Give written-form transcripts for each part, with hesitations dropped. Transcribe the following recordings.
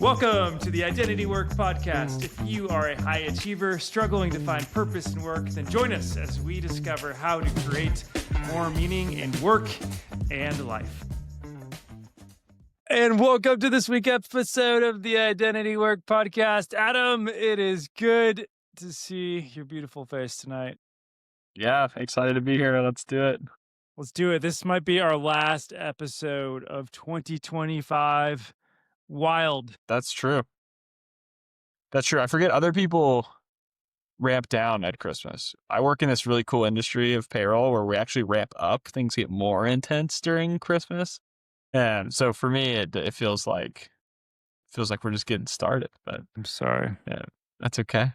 Welcome to the Identity Work Podcast. If you are a high achiever struggling to find purpose in work, then join us as we discover how to create more meaning in work and life. And welcome to this week's episode of the Identity Work Podcast. Adam, it is good to see your beautiful face tonight. Yeah, excited to be here. Let's do it. Let's do it. This might be our last episode of 2025. Wild. That's true. I forget other people ramp down at Christmas. I work in this really cool industry of payroll where we actually ramp up. Things get more intense during Christmas. And so for me, it feels like we're just getting started, but I'm sorry. Yeah, that's okay.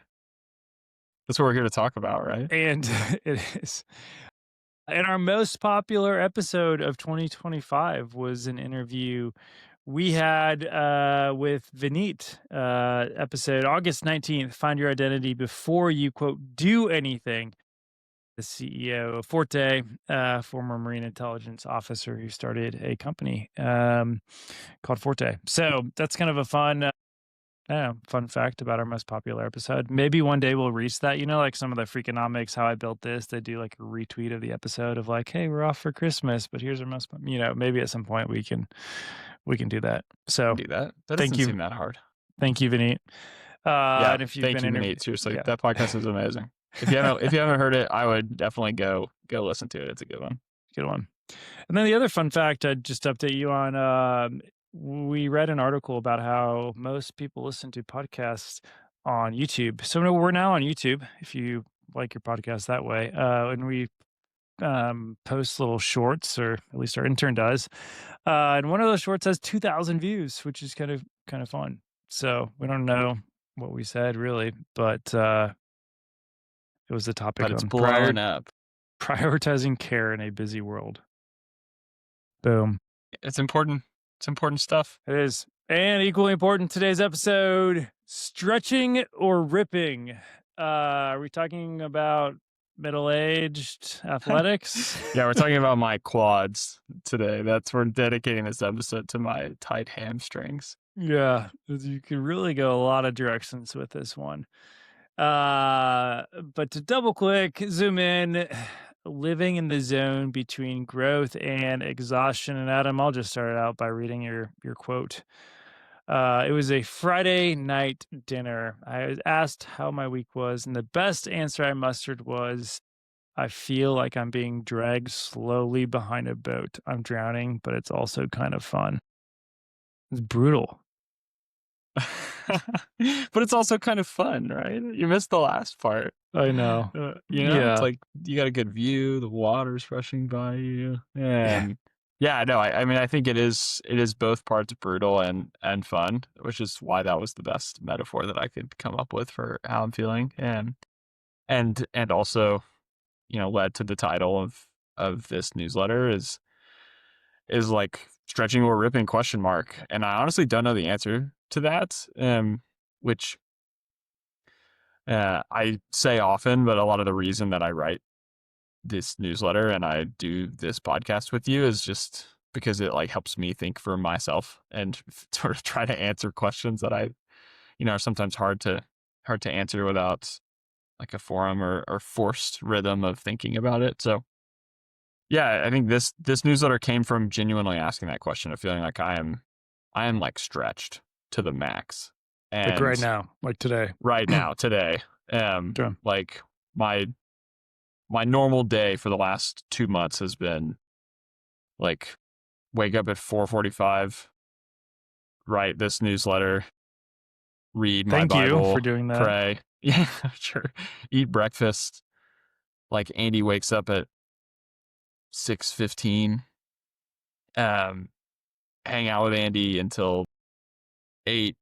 That's what we're here to talk about, right? And it is. And our most popular episode of 2025 was an interview we had with Vineet, episode August 19th, Find Your Identity Before You, quote, do anything. The CEO of Forte, former Marine intelligence officer who started a company called Forte. So that's kind of a fun fact about our most popular episode. Maybe one day we'll reach that. You know, like some of the Freakonomics, How I Built This, they do like a retweet of the episode of like, hey, we're off for Christmas, but here's our most, maybe at some point we can do that. So Do that. That doesn't seem that hard. Thank you, Vineet. And if you've thank you, Vineet. Seriously, that podcast is amazing. If you haven't heard it, I would definitely go listen to it. It's a good one. Good one. And then the other fun fact I'd just update you on, we read an article about how most people listen to podcasts on YouTube. So we're now on YouTube, if you like your podcast that way. And we post little shorts, or at least our intern does. And one of those shorts has 2,000 views, which is kind of fun. So we don't know what we said really, but it was the topic but it's on blowing up. Prioritizing care in a busy world. Boom. It's important. It's important stuff. It is. And equally important, today's episode, stretching or ripping. Are we talking about middle-aged athletics? Yeah, we're talking about my quads today. We're dedicating this episode to my tight hamstrings. Yeah, you can really go a lot of directions with this one. But to double click, zoom in, living in the zone between growth and exhaustion. And Adam, I'll just start out by reading your quote. It was a Friday night dinner. I was asked how my week was, and the best answer I mustered was, I feel like I'm being dragged slowly behind a boat. I'm drowning, but it's also kind of fun. It's brutal. But it's also kind of fun, right? You missed the last part. I know. It's like you got a good view, the water's rushing by you. And I think it is both parts brutal and fun, which is why that was the best metaphor that I could come up with for how I'm feeling. And also, led to the title of this newsletter is like stretching or ripping ? And I honestly don't know the answer to that, which I say often, but a lot of the reason that I write this newsletter and I do this podcast with you is just because it like helps me think for myself and sort of try to answer questions that I, are sometimes hard to answer without like a forum or forced rhythm of thinking about it. So yeah, I think this newsletter came from genuinely asking that question of feeling like I am like stretched to the max. And like right now, like today. Right now, today. Like my normal day for the last 2 months has been like wake up at 4:45, write this newsletter, read my Bible. Thank you for doing that. Pray. Yeah, sure. Eat breakfast. Like Andy wakes up at 6:15. Hang out with Andy until 8.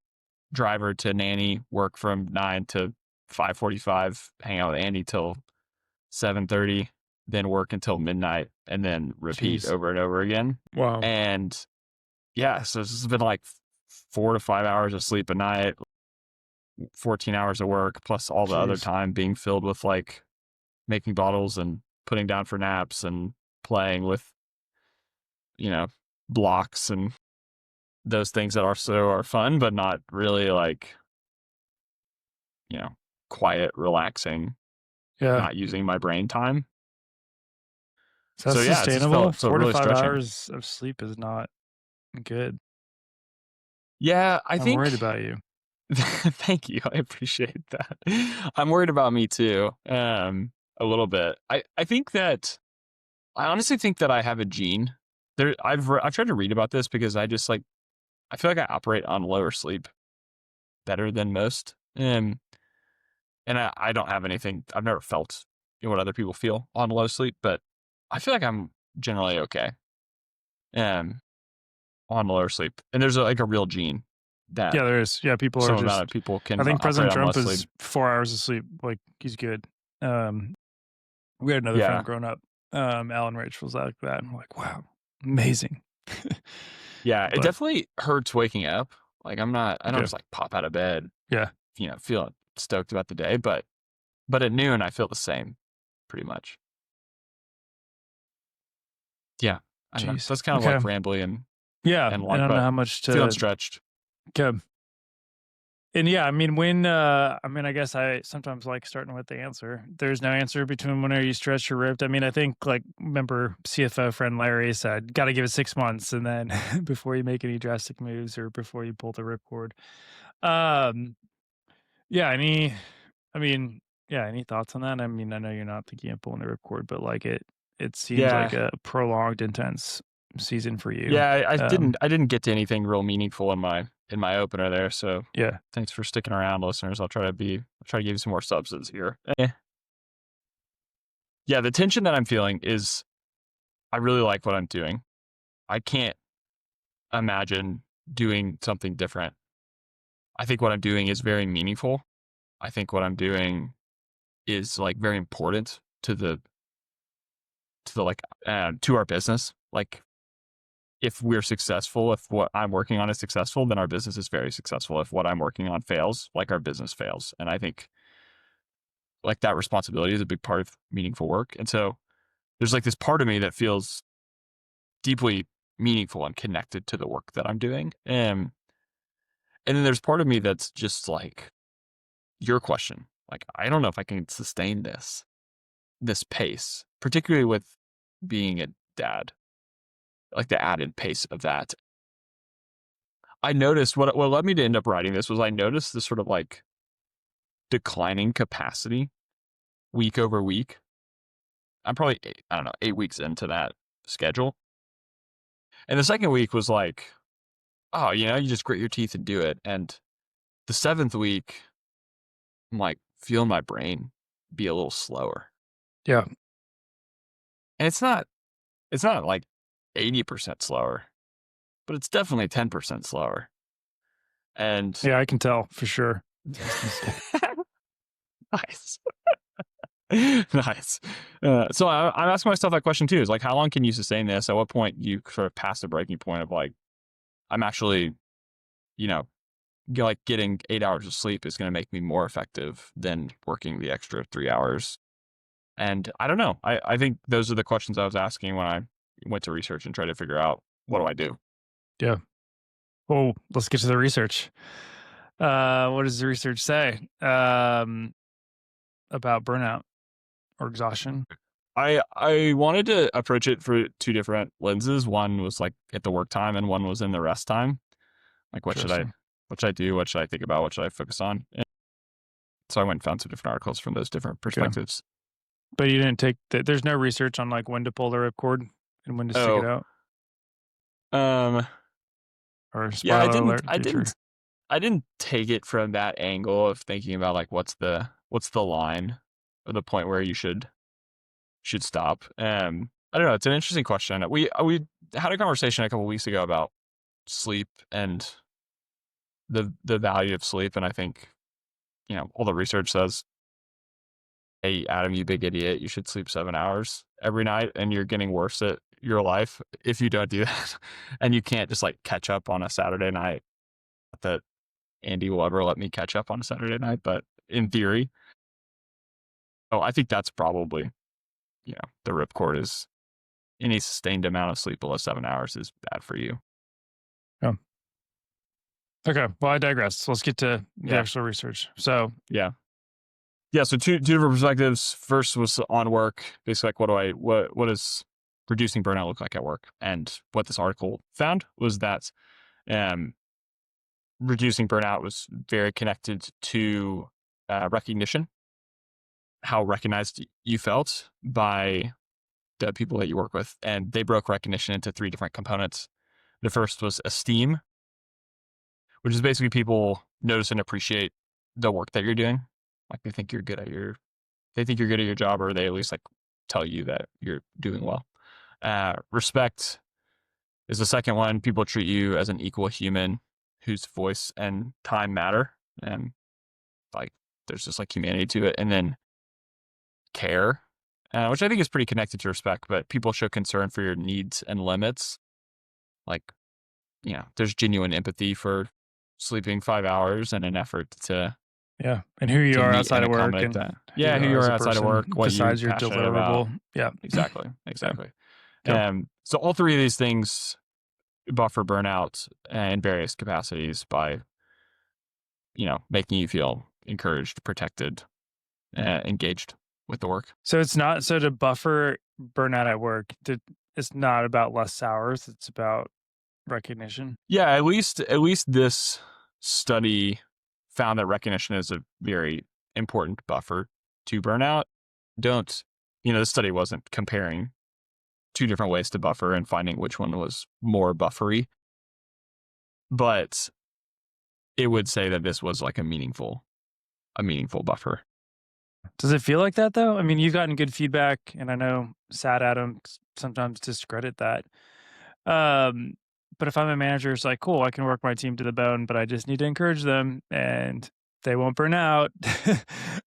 Driver to nanny, work from 9 to 5:45. Hang out with Andy till 7:30. Then work until midnight, and then repeat over and over again. Wow. And yeah, so this has been like 4 to 5 hours of sleep a night, 14 hours of work, plus all the other time being filled with like making bottles and putting down for naps and playing with, blocks and those things that also are fun, but not really like, you know, quiet, relaxing, Yeah. not using my brain time. Is that So yeah, it just sustainable? felt 4 to really 5 stretching. hours of sleep is not good. Yeah, I I'm worried think about you. thank you. I appreciate that. I'm worried about me too, a little bit. I think that I honestly think that I have a gene. I've tried to read about this because I just like I feel like I operate on lower sleep better than most. And I don't have anything. I've never felt what other people feel on low sleep, but I feel like I'm generally okay. Um, on lower sleep, and there's like a real gene that Yeah, there is. Yeah, people are some amount of just people I can think operate President on Trump less sleep. is 4 hours of sleep, like, he's good. Um, we had another friend Yeah, growing up, Alan Rich was like that, and I'm like, "Wow, amazing." yeah, it But definitely hurts waking up. Like I don't okay. just like pop out of bed, Yeah. feeling stoked about the day, but at noon I feel the same, pretty much. Yeah, I don't know. Jeez. That's kind of Okay. like rambly Yeah, and I long, don't know but how much feeling to stretched. okay. And yeah, I mean, when I mean, I guess I sometimes like starting with the answer. There's no answer between when are you stretched or ripped. I mean, I think like remember CFO friend Larry said, got to give it 6 months, and then before you make any drastic moves or before you pull the ripcord. Um, yeah. I mean, yeah. Any thoughts on that? I mean, I know you're not thinking of pulling the ripcord, but like it seems like Yeah, a prolonged, intense season for you. yeah, I Um, I didn't get to anything real meaningful in my opener there, so yeah, thanks for sticking around, listeners. I'll try to give you some more substance here. Yeah, the tension that I'm feeling is I really like what I'm doing. I can't imagine doing something different. I think what I'm doing is very meaningful. I think what I'm doing is like very important to the like to our business. Like if we're successful, if what I'm working on is successful, then our business is very successful. If what I'm working on fails, like our business fails. And I think like that responsibility is a big part of meaningful work. And so there's like this part of me that feels deeply meaningful and connected to the work that I'm doing. And then there's part of me that's just like your question. Like, I don't know if I can sustain this pace, particularly with being a dad, like the added pace of that. I noticed what led me to end up writing this was I noticed this sort of like declining capacity week over week. I'm probably, I don't know, 8 weeks into that schedule. And the second week was like, oh, you just grit your teeth and do it. And the seventh week, I'm like feeling my brain be a little slower. yeah, And it's not like 80% slower, but it's definitely 10% slower. And yeah. I can tell for sure. nice. Nice. So I'm asking myself that question too is like, how long can you sustain this? At what point you sort of pass the breaking point of like, I'm actually, you know, like getting 8 hours of sleep is going to make me more effective than working the extra 3 hours. And I don't know. I think those are the questions I was asking when I went to research and tried to figure out what do I do? Yeah. Well, let's get to the research. What does the research say about burnout or exhaustion? I wanted to approach it for two different lenses. One was like at the work time and one was in the rest time. Like Interesting. what should I do? What should I think about? What should I focus on? And so I went and found some different articles from those different Okay. perspectives. But you didn't take there's no research on like when to pull the ripcord and when to stick it Oh, out um, or yeah, spoiler alert future. I didn't take it from that angle of thinking about like what's the line or the point where you should stop. I don't know. It's an interesting question. We had a conversation a couple weeks ago about sleep and the value of sleep, and I think all the research says, "Hey, Adam, you big idiot, you should sleep 7 hours every night, and you're getting worse at your life if you don't do that, and you can't just like catch up on a Saturday night." Not that Andy will ever let me catch up on a Saturday night, but in theory, oh, I think that's probably the ripcord is any sustained amount of sleep below 7 hours is bad for you. Yeah. Okay. Well, I digress. Let's get to the Yeah. actual research. So, Yeah. Yeah. So two different perspectives. First was on work, basically like what does reducing burnout look like at work? And what this article found was that um, reducing burnout was very connected to recognition, how recognized you felt by the people that you work with. And they broke recognition into three different components. The first was esteem, which is basically people notice and appreciate the work that you're doing. Like they think you're good at your job, or they at least like tell you that you're doing well. Respect is the second one. People treat you as an equal human whose voice and time matter. And like, there's just like humanity to it. And then care, which I think is pretty connected to respect, but people show concern for your needs and limits. Like, there's genuine empathy for sleeping 5 hours and an effort yeah. And who you to are meet outside and of work accommodate and that. who Yeah, you who are you as are a outside of work, person what you're besides your passionate about. deliverable. Yeah. Exactly, Yeah. exactly. Okay. So all three of these things buffer burnout in various capacities by, making you feel encouraged, protected, engaged with the work. So it's not so to buffer burnout at work, it's not about less hours, it's about recognition. Yeah, at least this study found that recognition is a very important buffer to burnout. Don't, this study wasn't comparing two different ways to buffer and finding which one was more buffery, but it would say that this was like a meaningful buffer. Does it feel like that though? I mean, you've gotten good feedback, and I know sad Adams sometimes discredit that. Um, but if I'm a manager, it's like, cool, I can work my team to the bone, but I just need to encourage them and they won't burn out.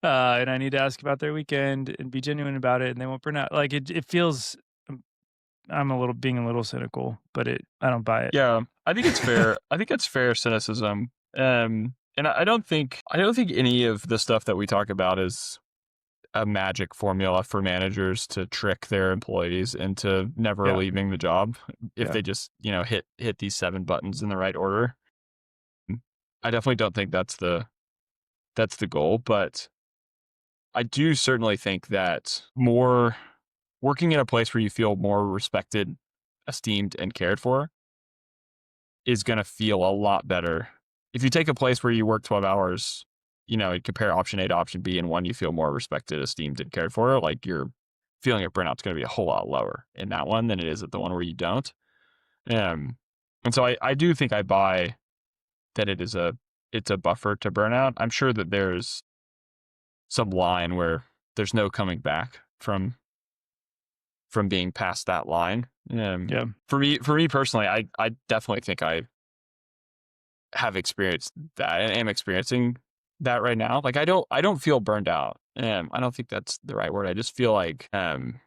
And I need to ask about their weekend and be genuine about it and they won't burn out. Like it feels, um, I'm a little being a little cynical, but I don't buy it. Yeah, I think it's fair. I think it's fair cynicism. And I don't think any of the stuff that we talk about is a magic formula for managers to trick their employees into never Yeah. leaving the job if Yeah. they just, hit these 7 buttons in the right order. I definitely don't think that's the goal, but I do certainly think that more working in a place where you feel more respected, esteemed, and cared for is going to feel a lot better. If you take a place where you work 12 hours, and compare option A to option B, and one you feel more respected, esteemed, and cared for, like your feeling of burnout is going to be a whole lot lower in that one than it is at the one where you don't. Um, and so I do think I buy that it's a buffer to burnout. I'm sure that there's some line where there's no coming back from being past that line. Yeah. For me personally, I definitely think I have experienced that and am experiencing that right now. Like I don't feel burned out. I don't think that's the right word. I just feel like I'm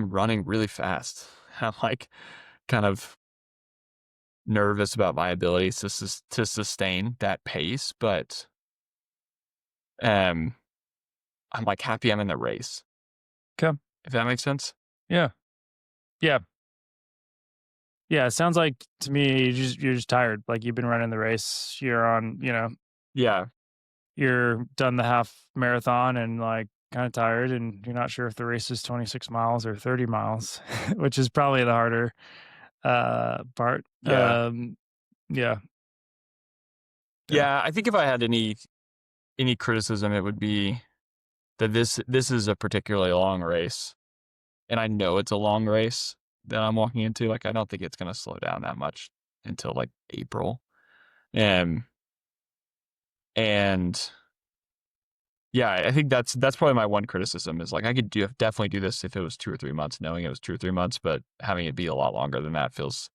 running really fast. I'm like kind of nervous about my ability to sustain that pace, but um I'm like happy I'm in the race. Okay. If that makes sense. Yeah. Yeah. Yeah. It sounds like to me, you're just tired. Like you've been running the race. You're on, Yeah. you're done the half marathon and like kind of tired and you're not sure if the race is 26 miles or 30 miles, which is probably the harder part. Yeah. Yeah, yeah, Yeah. I think if I had any criticism, it would be that this is a particularly long race. And I know it's a long race that I'm walking into. Like I don't think it's gonna slow down that much until like April. Um and yeah, I think that's probably my one criticism is like I could definitely do this if it was 2 or 3 months, knowing it was 2 or 3 months, but having it be a lot longer than that feels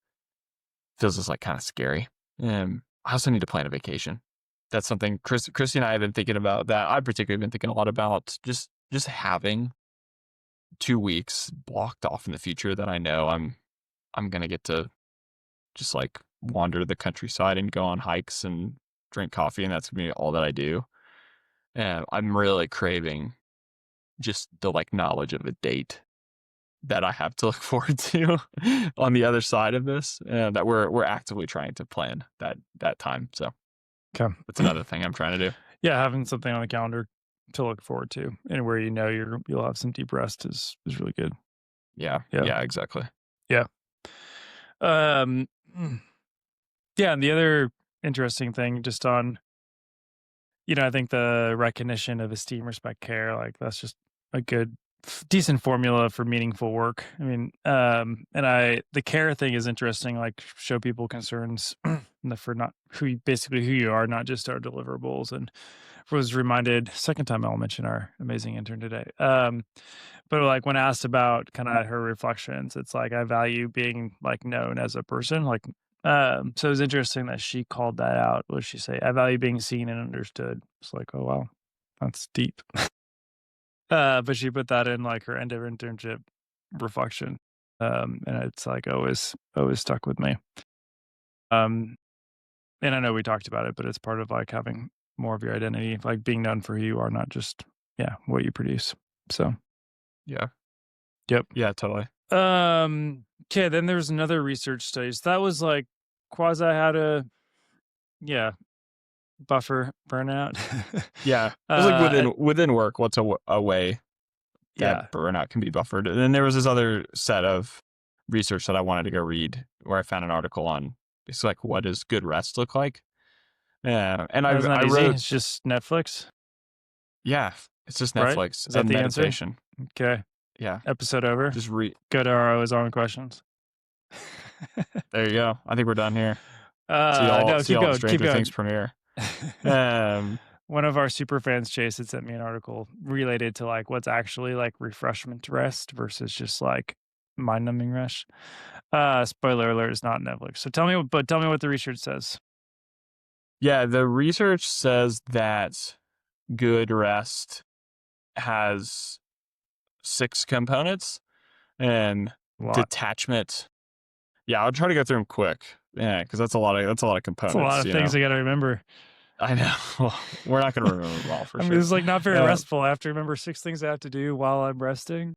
just like kind of scary. I also need to plan a vacation. That's something Christy and I have been thinking about. That I've particularly been thinking a lot about. Just having 2 weeks blocked off in the future that I know I'm gonna get to just like wander the countryside and go on hikes and drink coffee, and that's gonna be all that I do. And I'm really craving just the like knowledge of a date that I have to look forward to on the other side of this, that we're actively trying to plan that time. So Okay. that's another thing I'm trying to do. Yeah, having something on the calendar to look forward to and where you know you'll have some deep rest is really good. Yeah, Yeah. yeah, exactly. Yeah. Um, mm, yeah, and the other interesting thing just on, I think the recognition of esteem, respect, care, like that's just a good decent formula for meaningful work. I mean, and the care thing is interesting, like show people concerns for not basically who you are, not just our deliverables. And was reminded second time I'll mention our amazing intern today. But like when asked about kind of her reflections, it's like I value being like known as a person. Like so it was interesting that she called that out. What did she say? I value being seen and understood. It's like, oh wow, that's deep. But she put that in like her end of internship reflection. And it's like always stuck with me. Um and I know we talked about it, but it's part of like having more of your identity, like being known for who you are, not just what you produce. So Yeah, yep. yeah, totally. Okay, then there's another research study. So that was like quasi how to yeah, buffer burnout. Yeah, it's like uh within work, what's a way that yeah. burnout can be buffered. And then there was this other set of research that I wanted to go read where I found an article on it's like what does good rest look like? Yeah, and Isn't I that easy? wrote It's just Netflix, yeah, it's just right? Netflix Is that and the answer? meditation. Okay. Yeah, Episode over. just read. Go to our always on questions. There you go. I think we're done here. See No, keep all the going, keep Stranger Things going. premiere. Um, One of our super fans, Chase, had sent me an article related to like what's actually like refreshment rest versus just like mind numbing rest. Spoiler alert, it's not Netflix. So tell me what the research says. yeah, the research says that good rest has 6 components and A lot. detachment. Yeah, I'll try to go through them quick. Yeah, because that's a lot of It's a lot components. of things I gotta remember. I know. Well, we're not gonna remember them all for I mean, sure. it's like not very Uh, restful. I have to remember 6 things I have to do while I'm resting.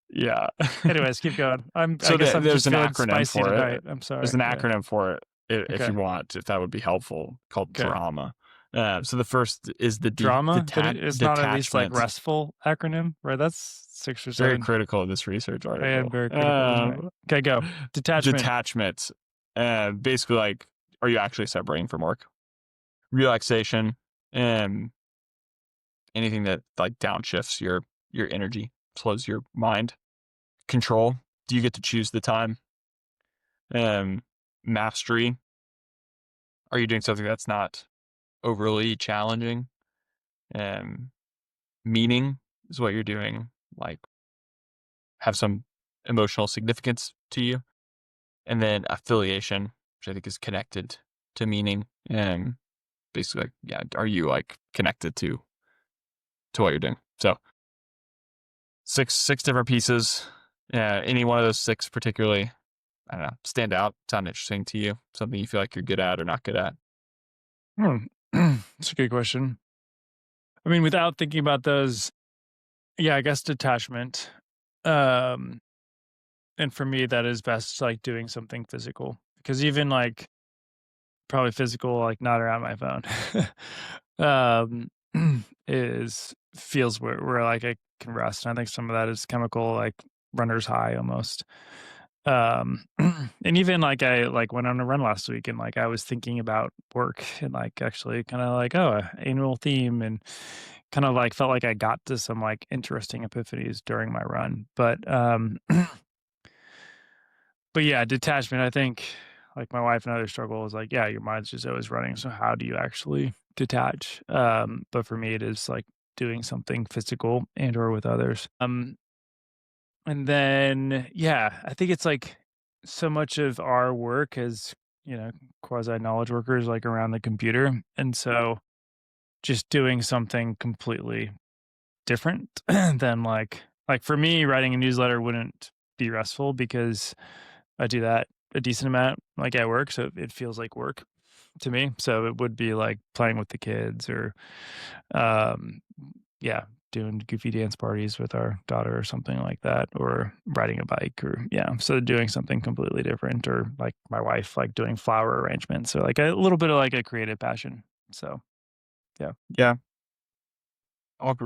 yeah. Anyways, keep going. I So guess I'm there's just an feeling acronym spicy for tonight. it. I'm There's sorry. an Yeah. acronym for it if Okay. you want, if that would be helpful, called Okay. drama. So the first is the Drama, but it's not at least like detachment. restful acronym, right? That's 6 or Very 7. critical of this research I am article. very critical tonight. Okay, go. Detachment. Detachment. Basically, like, are you actually separating from work? Relaxation, and anything that like downshifts your energy, slows your mind. Control. Do you get to choose the time? Um, Mastery. Are you doing something that's not overly challenging? Um, Meaning is what you're doing, like have some emotional significance to you. And then affiliation, which I think is connected to meaning. And basically, like, yeah, are you like connected to what you're doing? So six different pieces. Any one of those 6 particularly, I don't know, stand out, sound interesting to you, something you feel like you're good at or not good at? Hmm. It's a good question. I mean, without thinking about those, yeah, I guess detachment. Um, and for me, that is best like doing something physical because even like probably physical, like not around my phone, is feels where like I can rest. And I think some of that is chemical, like runner's high almost. And even like I like went on a run last week and like I was thinking about work and like actually kind of like, oh, annual theme and kind of like felt like I got to some like interesting epiphanies during my run. But yeah, detachment, I think like my wife and other struggle is like, yeah, your mind's just always running. So how do you actually detach? But for me it is like doing something physical and or with others. And then, yeah, I think it's like so much of our work as, quasi knowledge workers, like around the computer. And so just doing something completely different than like for me, writing a newsletter wouldn't be restful because I do that a decent amount like at work. So it feels like work to me. So it would be like playing with the kids or, um, yeah, doing goofy dance parties with our daughter or something like that, or riding a bike or yeah, so doing something completely different or like my wife, like doing flower arrangements or like a little bit of like a creative passion. So, yeah. Yeah,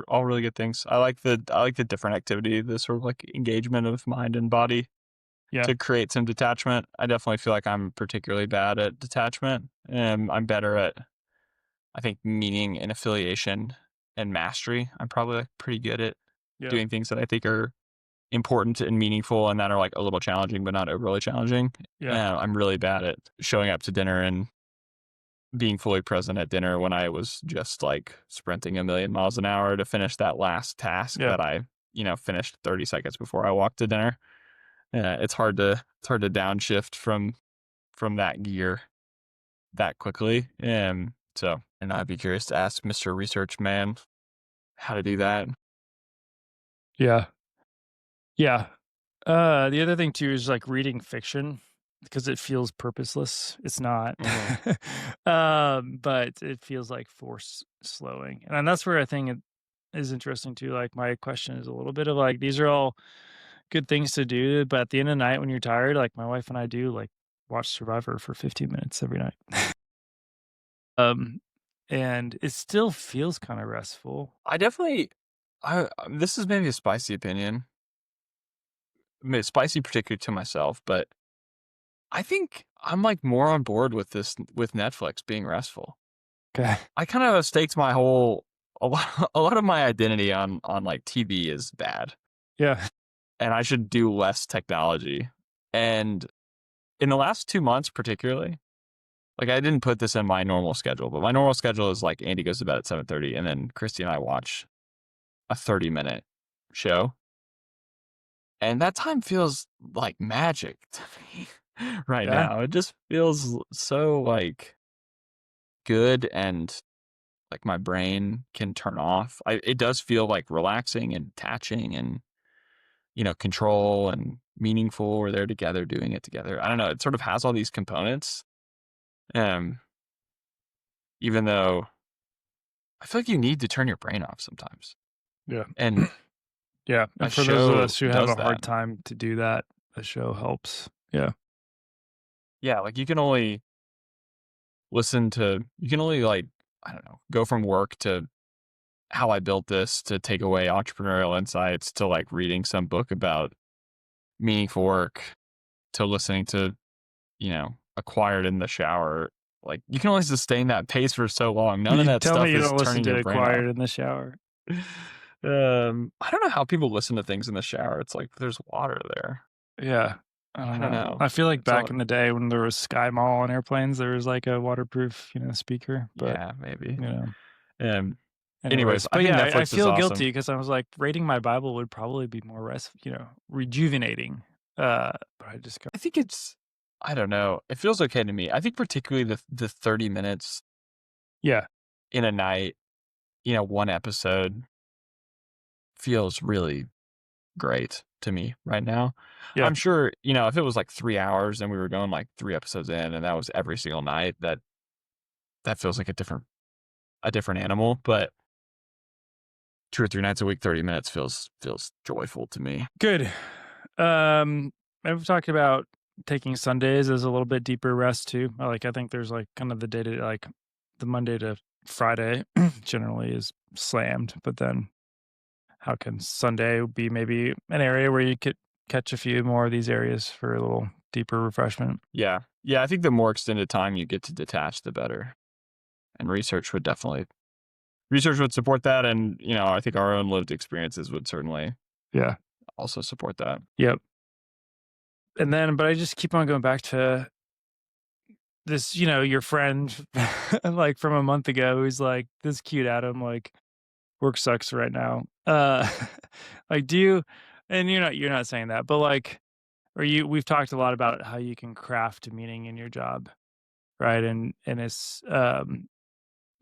all really good things. I like the different activity, the sort of like engagement of mind and body Yeah. to create some detachment. I definitely feel like I'm particularly bad at detachment, and I'm better at, I think, meaning and affiliation and mastery. I'm probably like pretty good at Yeah. doing things that I think are important and meaningful and that are like a little challenging but not overly challenging. Yeah. I'm really bad at showing up to dinner and being fully present at dinner when I was just like sprinting a million miles an hour to finish that last task Yeah. that I finished 30 seconds before I walked to dinner. It's hard to downshift from that gear that quickly. And I'd be curious to ask Mr. Research Man how to do that. Yeah. Yeah. The other thing too is like reading fiction because it feels purposeless. It's not. Hmm. But it feels like force slowing. And then that's where I think it is interesting too. Like my question is a little bit of like these are all good things to do, but at the end of the night when you're tired, like my wife and I do like watch Survivor for 15 minutes every night. Um and it still feels kind of restful. I definitely, this is maybe a spicy opinion, spicy particularly to myself, but I think I'm like more on board with this with Netflix being restful. Okay. I kind of staked my whole a lot of my identity on like TV is bad, Yeah. and I should do less technology. And in the last 2 months, particularly, like I didn't put this in my normal schedule, but my normal schedule is like Andy goes to bed at 7:30, and then Christy and I watch a 30-minute show, and that time feels like magic to me right Yeah. now. It just feels so like good and like my brain can turn off. It does feel like relaxing and attaching and control and meaningful. We're there together doing it together. I don't know. It sort of has all these components. Um, Even though I feel like you need to turn your brain off sometimes, Yeah. and Yeah, a and for those of show us who have does a that. hard time to do that, a show helps. Yeah. Yeah, like you can only like, I don't know, go from work to how I built this to take away entrepreneurial insights to like reading some book about meaningful work to listening to acquired in the shower. Like, you can only sustain that pace for so long. None of You that tell me stuff you is don't listen turning your to brain off. Acquired in the shower. I don't know how people listen to things in the shower. It's like there's water there. Yeah. I don't I don't know. know. I feel like It's back all in the day when there was Sky Mall on airplanes, there was like a waterproof, speaker, but, yeah, maybe. you know, Um, anyways. Anyways, I But think yeah, I Netflix is feel guilty awesome. because I was like, reading my Bible would probably be more rejuvenating. But I just got I think it's I don't know. It feels okay to me. I think particularly the 30 minutes yeah, in a night, one episode feels really great to me right now. yeah, I'm sure, if it was like 3 hours and we were going like 3 episodes in and that was every single night, that feels like a different animal, but 2 or 3 nights a week, 30 minutes feels joyful to me. good. I've talked about taking Sundays as a little bit deeper rest too. I think there's like kind of the day to like the Monday to Friday generally is slammed, but then how can Sunday be maybe an area where you could catch a few more of these areas for a little deeper refreshment? Yeah. Yeah, I think the more extended time you get to detach, the better. And research would support that, and, I think our own lived experiences would certainly Yeah. also support that. Yep. And then, but I just keep on going back to this, your friend like from a month ago who's like, this cute Adam, like, work sucks right now. Like, do you and you're not saying that, but, like, we've talked a lot about how you can craft meaning in your job, right? And it's,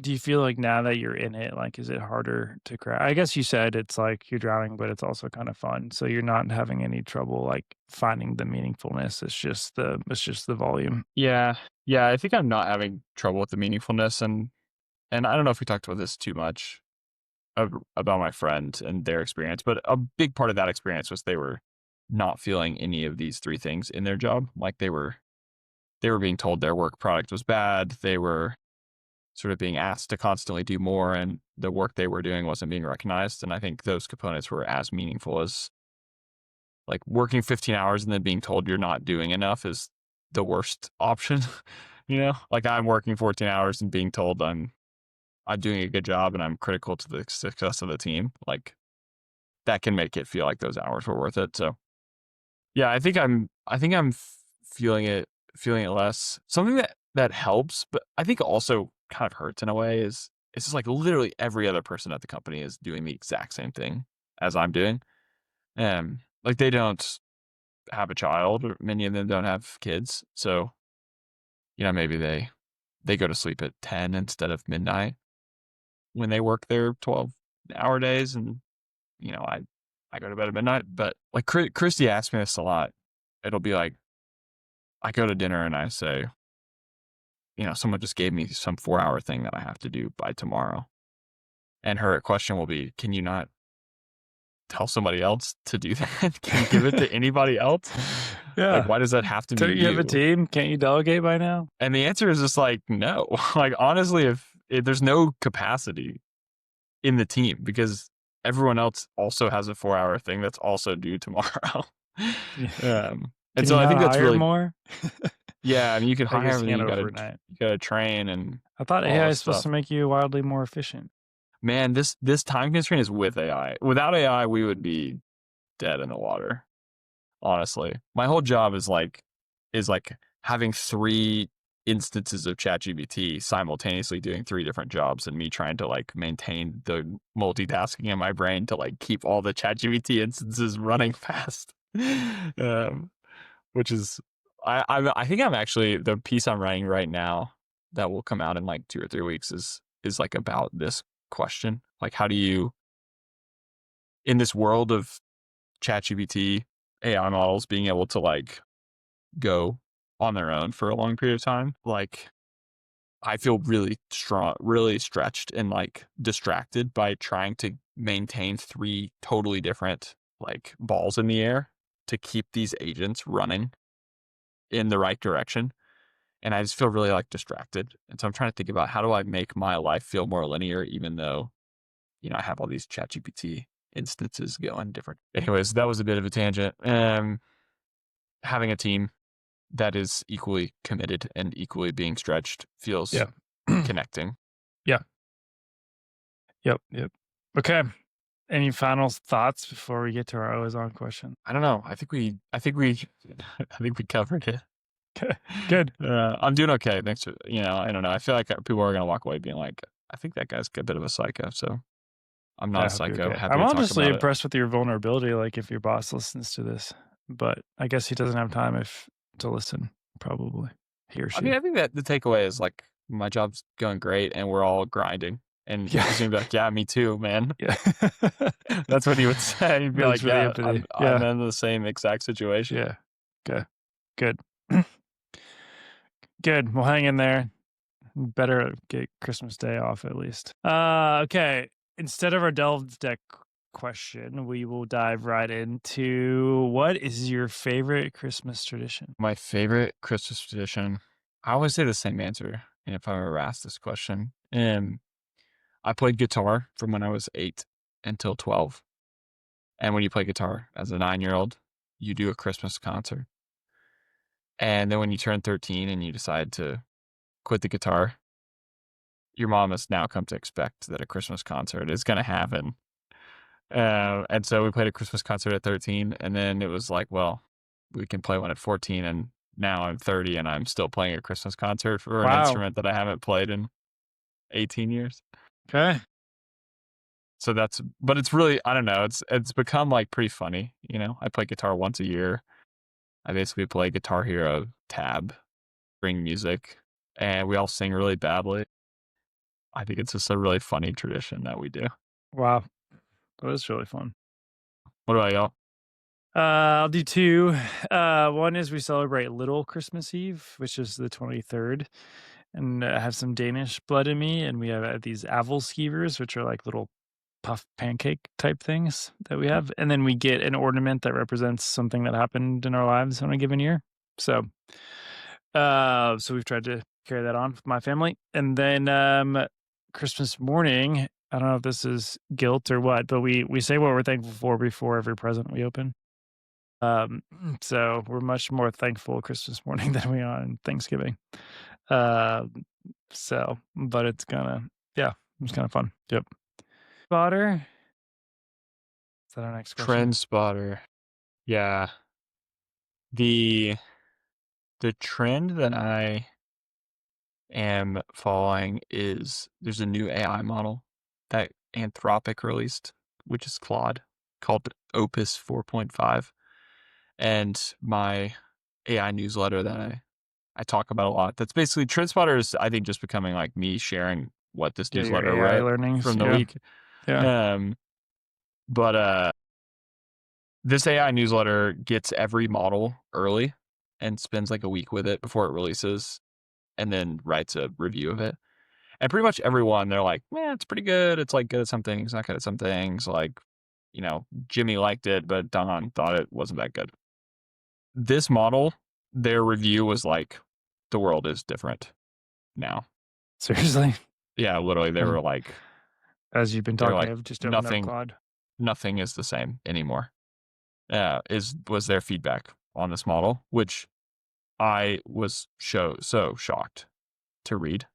do you feel like now that you're in it, like, is it harder to craft? I guess you said it's like you're drowning, but it's also kind of fun, so you're not having any trouble, like, finding the meaningfulness, it's just the volume. Yeah. Yeah, I think I'm not having trouble with the meaningfulness, and I don't know if we talked about this too much, about my friend and their experience, but a big part of that experience was they were not feeling any of these 3 things in their job. Like, they were being told their work product was bad. They were sort of being asked to constantly do more, and the work they were doing wasn't being recognized. And I think those components were as meaningful as like working 15 hours and then being told you're not doing enough is the worst option. Like I'm working 14 hours and being told I'm doing a good job and I'm critical to the success of the team. Like that can make it feel like those hours were worth it. So yeah, I think I'm feeling it less. Something that helps, but I think also kind of hurts in a way is it's just like literally every other person at the company is doing the exact same thing as I'm doing. Like they don't have a child, or many of them don't have kids. So, maybe they go to sleep at 10 instead of midnight when they work their 12-hour days, and I go to bed at midnight. But like Christy asks me this a lot. It'll be like I go to dinner and I say, someone just gave me some 4-hour thing that I have to do by tomorrow. And her question will be, can you not tell somebody else to do that? Can you give it to anybody else? Like, Yeah. why does that have to be Don't you have a you? team? Can't you delegate by now? And the answer is just like, no. Like, honestly, if there's no capacity in the team because everyone else also has a 4-hour thing that's also due tomorrow. Yeah. And Can so you I not think that's hire really, more? yeah, I mean, you can I hire guess you everything. can't You overnight. gotta train and I thought all AI this is supposed to stuff. make you wildly more efficient. Man, this time constraint is with AI. Without AI, we would be dead in the water. Honestly, my whole job is like having 3 instances of ChatGPT simultaneously doing 3 different jobs, and me trying to like maintain the multitasking in my brain to like keep all the ChatGPT instances running fast. um, which is I think I'm actually the piece I'm writing right now that will come out in like 2 or 3 weeks is like about this question. Like, how do you in this world of ChatGPT AI models being able to like go on their own for a long period of time, like I feel really strong, really stretched and like distracted by trying to maintain 3 totally different like balls in the air to keep these agents running in the right direction. And I just feel really like distracted. And so I'm trying to think about how do I make my life feel more linear, even though, I have all these ChatGPT instances going different. Anyways, that was a bit of a tangent. Having a team that is equally committed and equally being stretched feels Yeah. connecting. Yeah. Yep. Yep. Okay. Any final thoughts before we get to our always on question? I don't know. I think we covered it. Good. I'm doing okay. Thanks for, I don't know. I feel like people are going to walk away being like, I think that guy's a bit of a psycho. So I'm not I a hope you're psycho. okay. Happy I'm to talk honestly about it. impressed with your vulnerability. Like if your boss listens to this, but I guess he doesn't have time if to listen. Probably he or I mean, she. I think that the takeaway is like, my job's going great and we're all grinding. And Yeah. he's going to be like, yeah, me too, man. Yeah. That's what he would say. He'd be Thanks like, for the yeah, empathy. I'm Yeah. in the same exact situation. Yeah. Okay. Good. Good. We'll hang in there. Better get Christmas Day off at least. Okay. Instead of our delve deck question, we will dive right into what is your favorite Christmas tradition? My favorite Christmas tradition, I always say the same answer. And if I'm ever asked this question, I played guitar from when I was 8 until 12. And when you play guitar as a 9-year-old, you do a Christmas concert. And then when you turn 13 and you decide to quit the guitar, your mom has now come to expect that a Christmas concert is going to happen. And so we played a Christmas concert at 13, and then it was like, well, we can play one at 14, and now I'm 30 and I'm still playing a Christmas concert for an Wow. instrument that I haven't played in 18 years. Okay. So but it's really, I don't know, it's become like pretty funny, I play guitar once a year. I basically play Guitar Hero tab, bring music, and we all sing really badly. I think it's just a really funny tradition that we do. Wow. That was really fun. What about y'all? I'll do two. One is we celebrate Little Christmas Eve, which is the 23rd, and I have some Danish blood in me, and we have these avelskivers, which are like little puff pancake type things that we have, and then we get an ornament that represents something that happened in our lives in a given year. So, so we've tried to carry that on with my family, and then Christmas morning. I don't know if this is guilt or what, but we say what we're thankful for before every present we open. So we're much more thankful Christmas morning than we are on Thanksgiving. Um, so, but it's yeah, it's kind of fun. Yep. Spotter. Is that our next question? Trend spotter. Yeah. The the trend that I am following is there's a new AI model that Anthropic released, which is Claude, called Opus 4.5. And my AI newsletter that I talk about a lot. That's basically TrendSpotter is, I think, just becoming like me sharing what this Yeah, your newsletter AI read learnings. from the Yeah, week. yeah. Um, but this AI newsletter gets every model early and spends like a week with it before it releases, and then writes a review of it. And pretty much everyone, they're like, "Yeah, it's pretty good. It's like good at some things, not good at some things." Like, Jimmy liked it, but Don thought it wasn't that good. This model, their review was like, "The world is different now." Seriously. Yeah, literally, they Um, were like, as you've been they were talking, like, I've just opened up "Nothing, Claude. nothing is the same anymore." Is was their feedback on this model, which I was so shocked to read,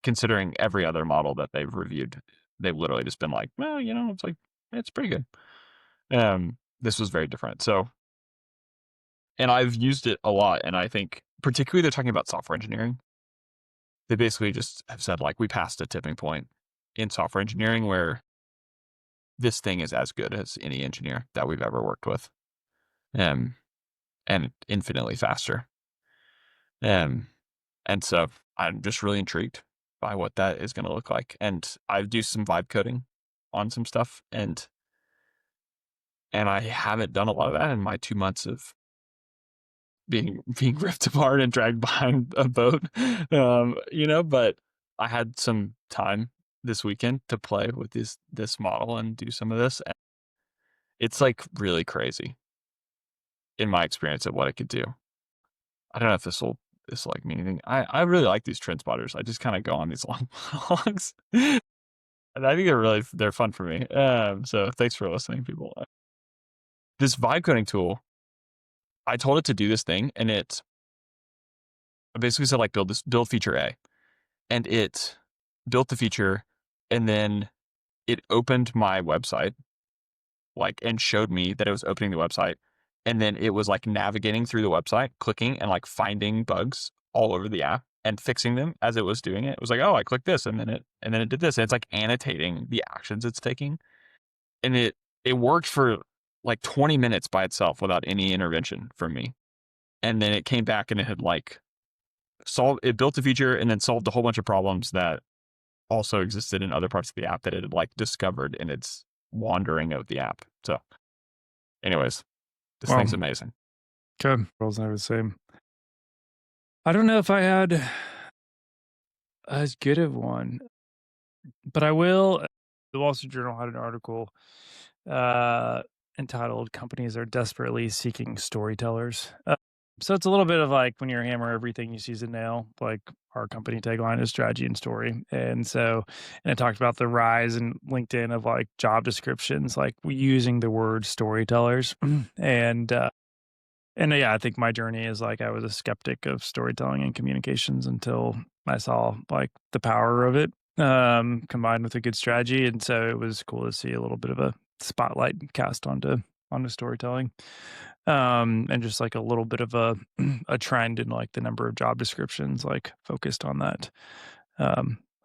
considering every other model that they've reviewed. They've literally just been like, "Well, it's like it's pretty good." This was very different. So, and I've used it a lot, and I think particularly they're talking about software engineering. They basically just have said like we passed a tipping point in software engineering where this thing is as good as any engineer that we've ever worked with, um, and infinitely faster. Um, and so I'm just really intrigued by what that is going to look like. And I do some vibe coding on some stuff, and I haven't done a lot of that in my 2 months of being ripped apart and dragged behind a boat. But I had some time this weekend to play with this model and do some of this. And it's like really crazy in my experience of what it could do. I don't know if this will like mean anything. I really like these trend spotters. I just kind of go on these long longs. And I think they're fun for me. So thanks for listening, people. This vibe coding tool, I told it to do this thing, and it basically said like build feature A, and it built the feature, and then it opened my website, like, and showed me that it was opening the website, and then it was like navigating through the website, clicking and like finding bugs all over the app and fixing them as it was doing it. It was like, oh, I clicked this, and then it did this, and it's like annotating the actions it's taking, and it worked for like 20 minutes by itself without any intervention from me, and then it came back and it had like it built a feature and then solved a whole bunch of problems that also existed in other parts of the app that it had like discovered in its wandering of the app. So, anyways, this Well, thing's amazing. good. World's never the same. I don't know if I had as good of one, but I will. The Wall Street Journal had an article uh, entitled "Companies Are Desperately Seeking Storytellers." So it's a little bit of like when you're a hammer, everything you see is a nail. Like our company tagline is strategy and story, and it talked about the rise in LinkedIn of like job descriptions, like using the word storytellers, and yeah, I think my journey is like I was a skeptic of storytelling and communications until I saw like the power of it combined with a good strategy, and so it was cool to see a little bit of a spotlight cast onto storytelling, and just like a little bit of a a trend in like the number of job descriptions like focused on that as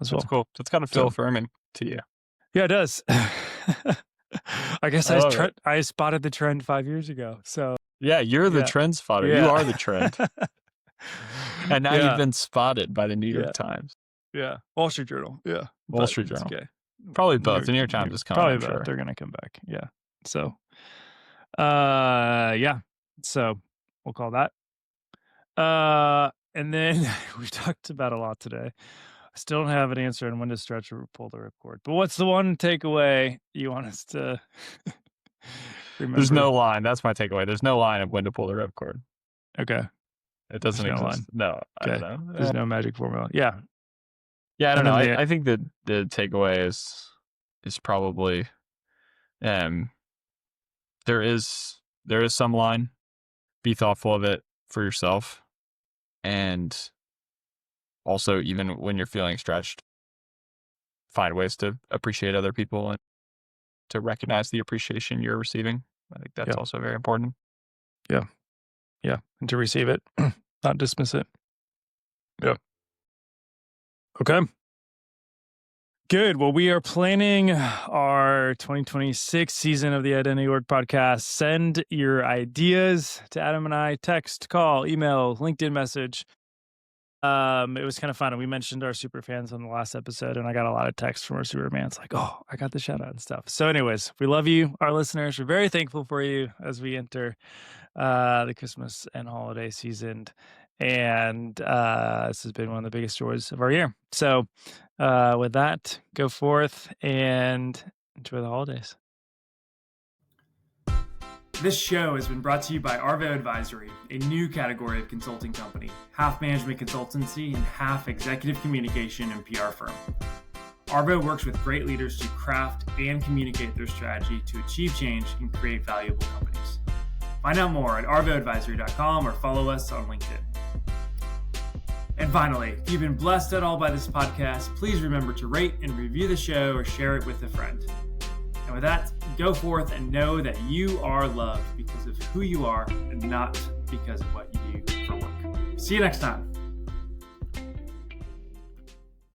That's well. cool. That's kind of Phil So Furman to you. yeah, it does. I guess I love it. I spotted the trend 5 years ago. So Yeah, you're the yeah, trend spotter. You yeah. are the trend. And now you've Yeah, been spotted by the New York yeah, Times, yeah. Wall Street Journal, yeah, Wall but Street it's Journal. okay. Probably New both. York The New York New Times York is coming, probably I'm about sure. they're gonna come back, yeah. So, yeah, so we'll call that. And then we've talked about a lot today. I still don't have an answer on when to stretch or pull the ripcord. But what's the one takeaway you want us to There's remember? no line. That's my takeaway. There's no line of when to pull the ripcord. Okay. It There's doesn't no exist. line. No, I don't Okay. know. There's no magic formula. Yeah. Yeah, I don't And know. then I think that the takeaway is probably um there is some line. Be thoughtful of it for yourself. And also, even when you're feeling stretched, find ways to appreciate other people and to recognize the appreciation you're receiving. I think that's yeah. also very important. Yeah. Yeah. And to receive it, not dismiss it. Yeah. Okay. Good. Well, we are planning our 2026 season of the Identity Org podcast. Send your ideas to Adam and I. Text, call, email, LinkedIn message. It was kind of fun. And we mentioned our super fans on the last episode, and I got a lot of texts from our super fans like, oh, I got the shout out and stuff. So, anyways, we love you, our listeners. We're very thankful for you as we enter the Christmas and holiday season. And this has been one of the biggest joys of our year. So, with that, go forth and enjoy the holidays. This show has been brought to you by Arvo Advisory, a new category of consulting company, half management consultancy and half executive communication and PR firm. Arvo works with great leaders to craft and communicate their strategy to achieve change and create valuable companies. Find out more at arvoadvisory.com or follow us on LinkedIn. And finally, if you've been blessed at all by this podcast, please remember to rate and review the show or share it with a friend. And with that, go forth and know that you are loved because of who you are and not because of what you do for work. See you next time.